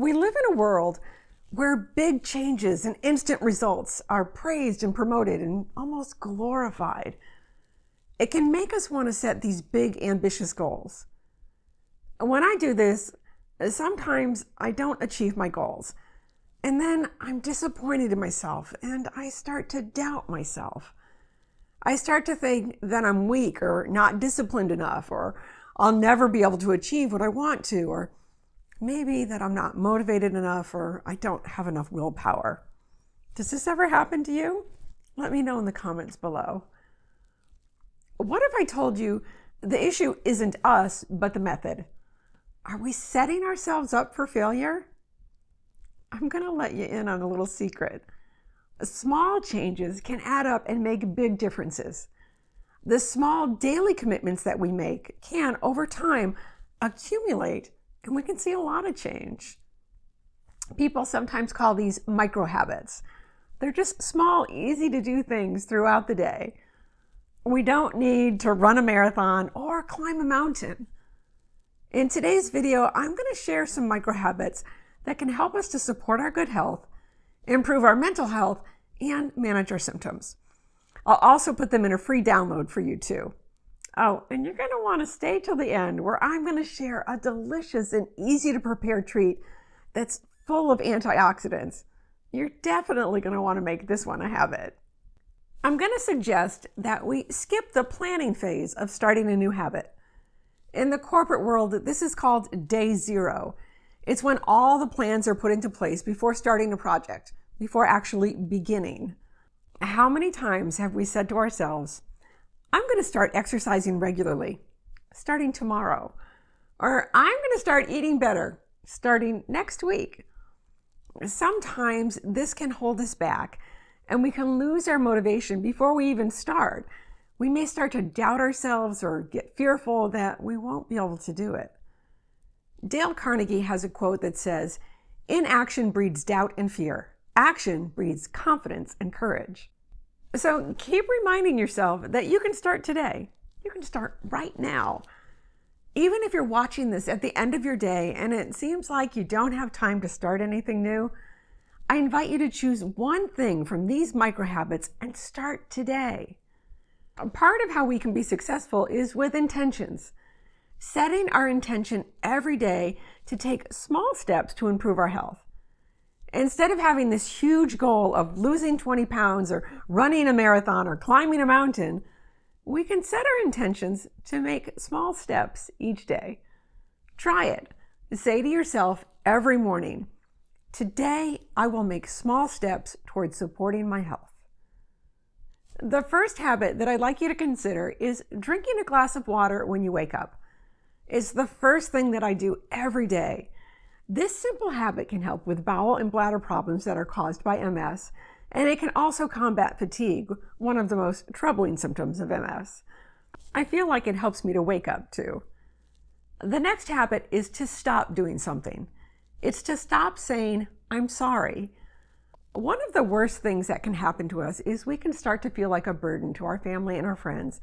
We live in a world where big changes and instant results are praised and promoted and almost glorified. It can make us want to set these big, ambitious goals. When I do this, sometimes I don't achieve my goals. And then I'm disappointed in myself and I start to doubt myself. I start to think that I'm weak or not disciplined enough, or I'll never be able to achieve what I want to, or maybe that I'm not motivated enough, or I don't have enough willpower. Does this ever happen to you? Let me know in the comments below. What if I told you the issue isn't us, but the method? Are we setting ourselves up for failure? I'm going to let you in on a little secret. Small changes can add up and make big differences. The small daily commitments that we make can, over time, accumulate, and we can see a lot of change. People sometimes call these micro habits. They're just small, easy to do things throughout the day. We don't need to run a marathon or climb a mountain. In today's video, I'm going to share some micro habits that can help us to support our good health, improve our mental health, and manage our symptoms. I'll also put them in a free download for you too. Oh, and you're going to want to stay till the end, where I'm going to share a delicious and easy to prepare treat that's full of antioxidants. You're definitely going to want to make this one a habit. I'm going to suggest that we skip the planning phase of starting a new habit. In the corporate world, this is called day zero. It's when all the plans are put into place before starting a project, before actually beginning. How many times have we said to ourselves, I'm going to start exercising regularly, starting tomorrow, or I'm going to start eating better, starting next week? Sometimes this can hold us back, and we can lose our motivation before we even start. We may start to doubt ourselves or get fearful that we won't be able to do it. Dale Carnegie has a quote that says, "Inaction breeds doubt and fear. Action breeds confidence and courage." So keep reminding yourself that you can start today. You can start right now. Even if you're watching this at the end of your day and it seems like you don't have time to start anything new, I invite you to choose one thing from these micro habits and start today. A part of how we can be successful is with intentions. Setting our intention every day to take small steps to improve our health. Instead of having this huge goal of losing 20 pounds or running a marathon or climbing a mountain, we can set our intentions to make small steps each day. Try it. Say to yourself every morning, "Today I will make small steps towards supporting my health." The first habit that I'd like you to consider is drinking a glass of water when you wake up. It's the first thing that I do every day. This simple habit can help with bowel and bladder problems that are caused by MS, and it can also combat fatigue, one of the most troubling symptoms of MS. I feel like it helps me to wake up too. The next habit is to stop doing something. It's to stop saying, "I'm sorry." One of the worst things that can happen to us is we can start to feel like a burden to our family and our friends,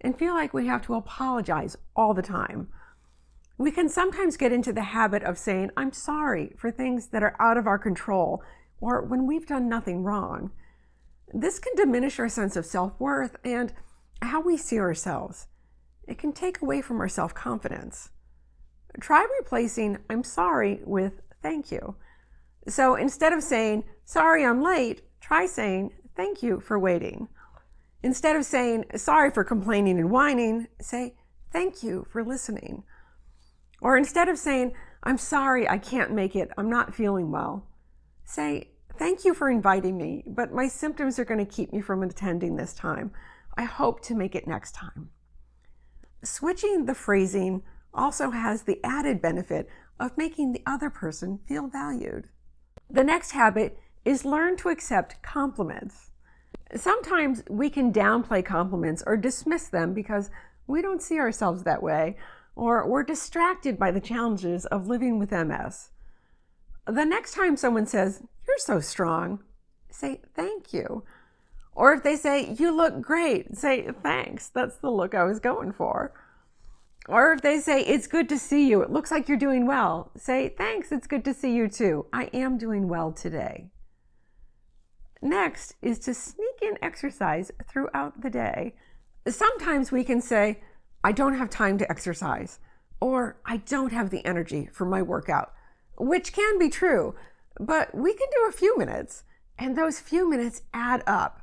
and feel like we have to apologize all the time. We can sometimes get into the habit of saying, "I'm sorry" for things that are out of our control or when we've done nothing wrong. This can diminish our sense of self-worth and how we see ourselves. It can take away from our self-confidence. Try replacing "I'm sorry" with "thank you." So instead of saying, "Sorry, I'm late," try saying, "Thank you for waiting." Instead of saying, "Sorry for complaining and whining," say, "Thank you for listening." Or instead of saying, "I'm sorry, I can't make it, I'm not feeling well," say, "Thank you for inviting me, but my symptoms are going to keep me from attending this time. I hope to make it next time." Switching the phrasing also has the added benefit of making the other person feel valued. The next habit is learn to accept compliments. Sometimes we can downplay compliments or dismiss them because we don't see ourselves that way, or we're distracted by the challenges of living with MS. The next time someone says, "You're so strong," say, "Thank you." Or if they say, "You look great," say, "Thanks, that's the look I was going for." Or if they say, it's good to see you, it looks like you're doing well, say, thanks, it's good to see you too. I am doing well today. Next is to sneak in exercise throughout the day. Sometimes we can say, I don't have time to exercise, or I don't have the energy for my workout, which can be true, but we can do a few minutes, and those few minutes add up.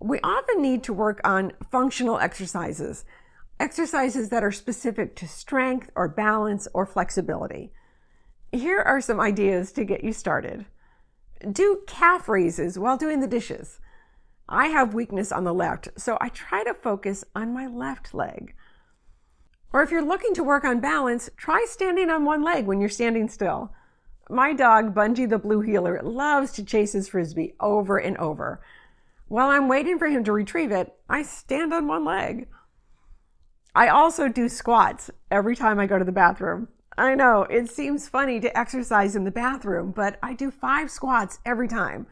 We often need to work on functional exercises that are specific to strength or balance or flexibility. Here are some ideas to get you started. Do calf raises while doing the dishes. I have weakness on the left, so I try to focus on my left leg. Or if you're looking to work on balance, try standing on one leg when you're standing still. My dog, Bungie the Blue Heeler, loves to chase his frisbee over and over. While I'm waiting for him to retrieve it, I stand on one leg. I also do squats every time I go to the bathroom. I know, it seems funny to exercise in the bathroom, but I do 5 squats every time.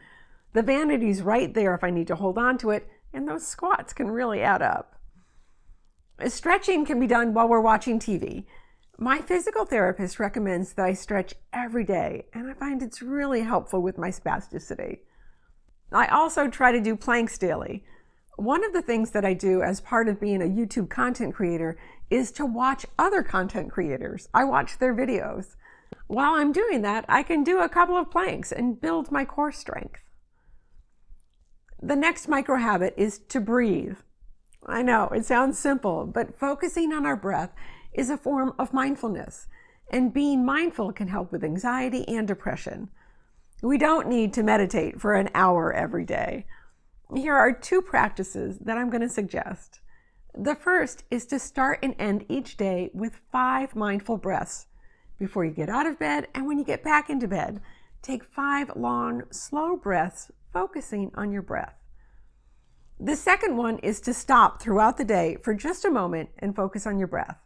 The vanity's right there if I need to hold on to it, and those squats can really add up. Stretching can be done while we're watching TV. My physical therapist recommends that I stretch every day, and I find it's really helpful with my spasticity. I also try to do planks daily. One of the things that I do as part of being a YouTube content creator is to watch other content creators. I watch their videos. While I'm doing that, I can do a couple of planks and build my core strength. The next micro habit is to breathe. I know, it sounds simple, but focusing on our breath is a form of mindfulness, and being mindful can help with anxiety and depression. We don't need to meditate for an hour every day. Here are 2 practices that I'm going to suggest. The first is to start and end each day with 5 mindful breaths. Before you get out of bed and when you get back into bed, take 5 long, slow breaths, focusing on your breath. The second one is to stop throughout the day for just a moment and focus on your breath.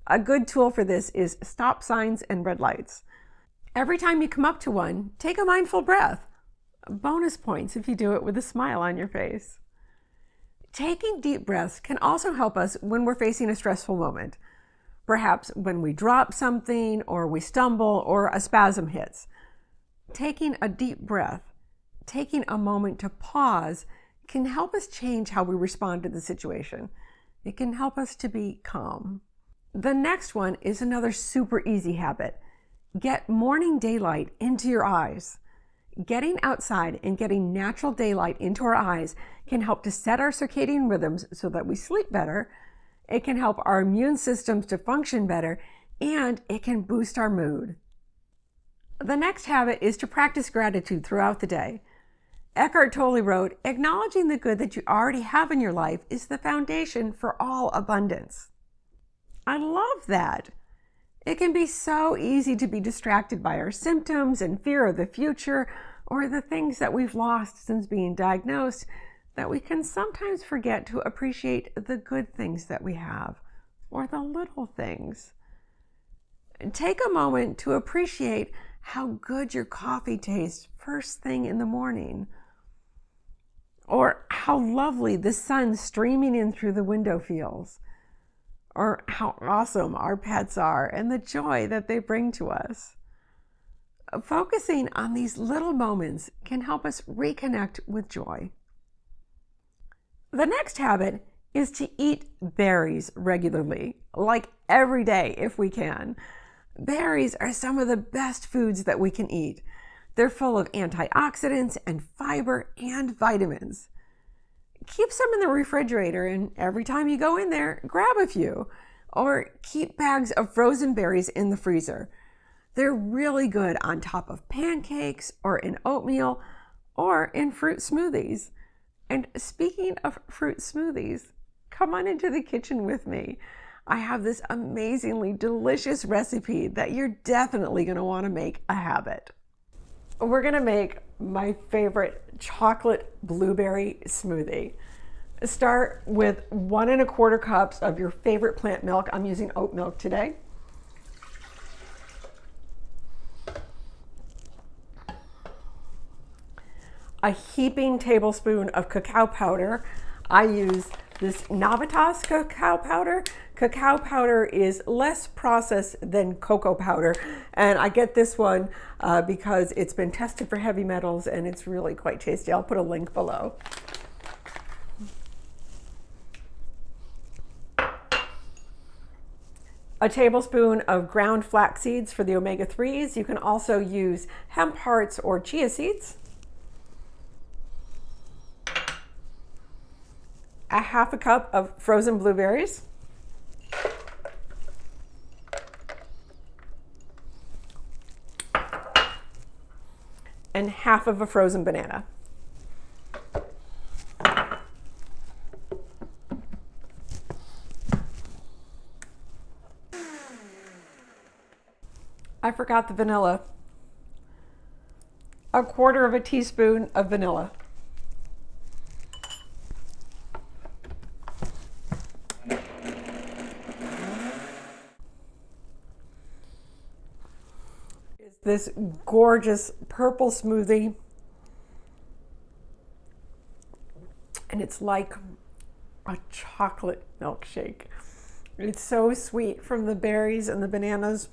A good tool for this is stop signs and red lights. Every time you come up to one, take a mindful breath. Bonus points if you do it with a smile on your face. Taking deep breaths can also help us when we're facing a stressful moment. Perhaps when we drop something, or we stumble, or a spasm hits. Taking a deep breath, taking a moment to pause, can help us change how we respond to the situation. It can help us to be calm. The next one is another super easy habit. Get morning daylight into your eyes. Getting outside and getting natural daylight into our eyes can help to set our circadian rhythms so that we sleep better. It can help our immune systems to function better, and it can boost our mood. The next habit is to practice gratitude throughout the day. Eckhart Tolle wrote, acknowledging the good that you already have in your life is the foundation for all abundance. I love that. It can be so easy to be distracted by our symptoms and fear of the future, or the things that we've lost since being diagnosed, that we can sometimes forget to appreciate the good things that we have, or the little things. Take a moment to appreciate how good your coffee tastes first thing in the morning, or how lovely the sun streaming in through the window feels, or how awesome our pets are and the joy that they bring to us. Focusing on these little moments can help us reconnect with joy. The next habit is to eat berries regularly, like every day if we can. Berries are some of the best foods that we can eat. They're full of antioxidants and fiber and vitamins. Keep some in the refrigerator, and every time you go in there, grab a few. Or keep bags of frozen berries in the freezer. They're really good on top of pancakes, or in oatmeal, or in fruit smoothies. And speaking of fruit smoothies, come on into the kitchen with me. I have this amazingly delicious recipe that you're definitely going to want to make a habit. We're going to make my favorite chocolate blueberry smoothie. Start with 1 1/4 cups of your favorite plant milk. I'm using oat milk today. A heaping tablespoon of cacao powder. I use this Navitas cacao powder. Cacao powder is less processed than cocoa powder, and I get this one because it's been tested for heavy metals and it's really quite tasty. I'll put a link below. A tablespoon of ground flax seeds for the omega-3s. You can also use hemp hearts or chia seeds. A half a cup of frozen blueberries. And half of a frozen banana. I forgot the vanilla. A quarter of a teaspoon of vanilla. Is this gorgeous purple smoothie. And it's like a chocolate milkshake. It's so sweet from the berries and the bananas.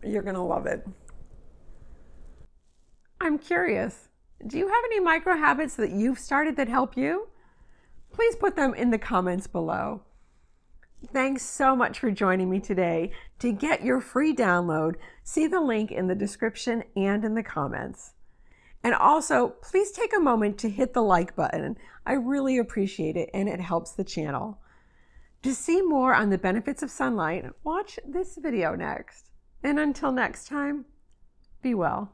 You're gonna love it. I'm curious, do you have any micro habits that you've started that help you? Please put them in the comments below. Thanks so much for joining me today. To get your free download, see the link in the description and in the comments. And also, please take a moment to hit the like button. I really appreciate it and it helps the channel. To see more on the benefits of sunlight, watch this video next. And until next time, be well.